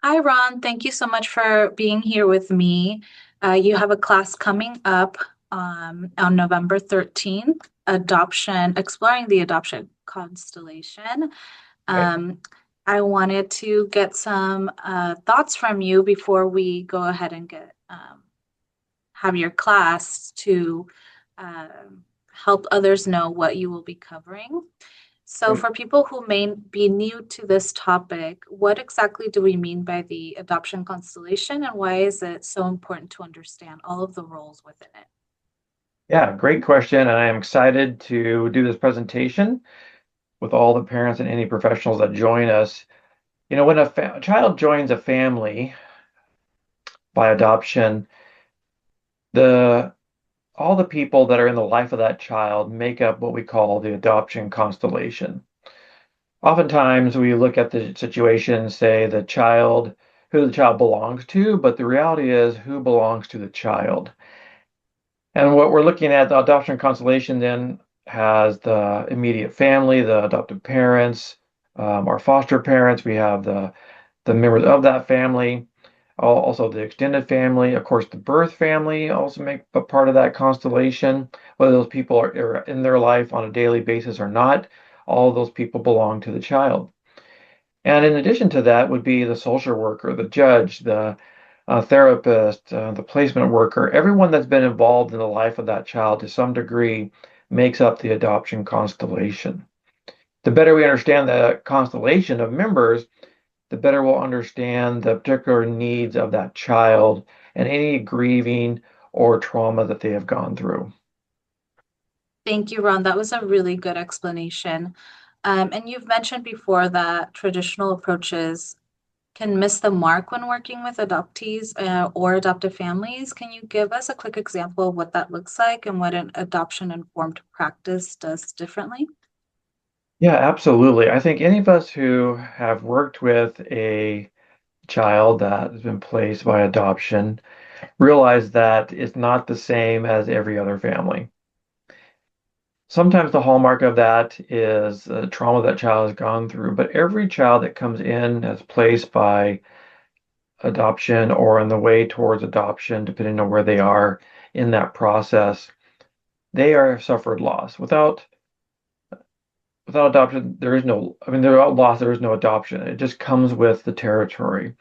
Hi, Ron. Thank you so much for being here with me. You have a class coming up on November 13th, exploring the adoption constellation. Okay. Um, I wanted to get some thoughts from you before we go ahead and have your class to help others know what you will be covering. So, Great. for people who may be new to this topic, what exactly do we mean by the adoption constellation, and why is it so important to understand all of the roles within it? Yeah, great question. And I am excited to do this presentation with all the parents and any professionals that join us. When a child joins a family by adoption, the all the people that are in the life of that child make up what we call the adoption constellation. Oftentimes we look at the situation and say who the child belongs to, but the reality is who belongs to the child. And what we're looking at, the adoption constellation then has the immediate family, the adoptive parents, our foster parents. We have the members of that family, also the extended family. Of course, the birth family also make a part of that constellation. Whether those people are in their life on a daily basis or not, all of those people belong to the child. And in addition to that would be the social worker, the judge, the therapist, the placement worker, everyone that's been involved in the life of that child to some degree makes up the adoption constellation. The better we understand the constellation of members, the better we'll understand the particular needs of that child and any grieving or trauma that they have gone through. Thank you, Ron. That was a really good explanation. And you've mentioned before that traditional approaches can miss the mark when working with adoptees or adoptive families. Can you give us a quick example of what that looks like and what an adoption-informed practice does differently? Yeah, absolutely. I think any of us who have worked with a child that has been placed by adoption realize that it's not the same as every other family. Sometimes the hallmark of that is the trauma that child has gone through, but every child that comes in as placed by adoption or on the way towards adoption, depending on where they are in that process, they are suffered loss. Without adoption, there is no, I mean, without loss, there is no adoption. It just comes with the territory.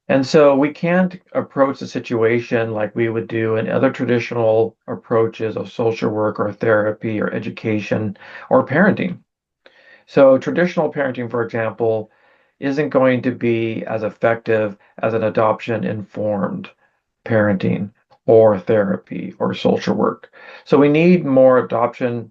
And so we can't approach the situation like we would do in other traditional approaches of social work or therapy or education or parenting. So traditional parenting, for example, isn't going to be as effective as an adoption informed parenting or therapy or social work. So we need more adoption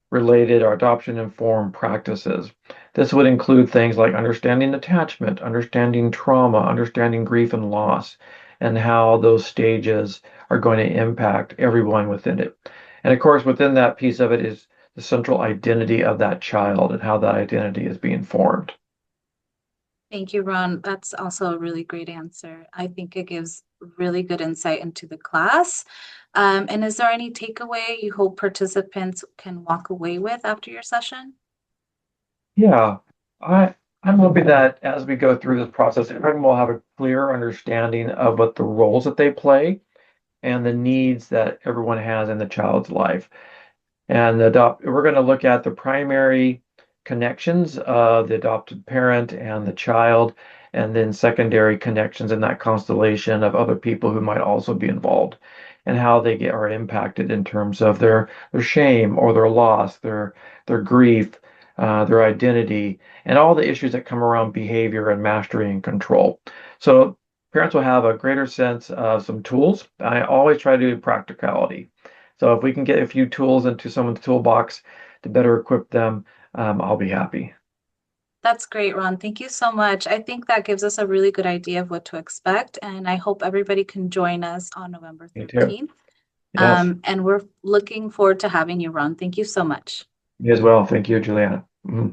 related or adoption informed practices. This would include things like understanding attachment, understanding trauma, understanding grief and loss, and how those stages are going to impact everyone within it. And of course, within that piece of it is the central identity of that child and how that identity is being formed. Thank you, Ron. That's also a really great answer. I think it gives really good insight into the class. And is there any takeaway you hope participants can walk away with after your session? Yeah, I'm hoping that as we go through this process, everyone will have a clear understanding of what the roles that they play and the needs that everyone has in the child's life. And we're going to look at the primary connections of the adopted parent and the child, and then secondary connections in that constellation of other people who might also be involved, and how are impacted in terms of their shame or their loss, their grief, their identity, and all the issues that come around behavior and mastery and control. So parents will have a greater sense of some tools. I always try to do practicality. So if we can get a few tools into someone's toolbox to better equip them, I'll be happy. That's great, Ron. Thank you so much. I think that gives us a really good idea of what to expect, and I hope everybody can join us on November Me too. 13th. Yes. And we're looking forward to having you, Ron. Thank you so much. Me as well. Thank you, Juliana. Mhm.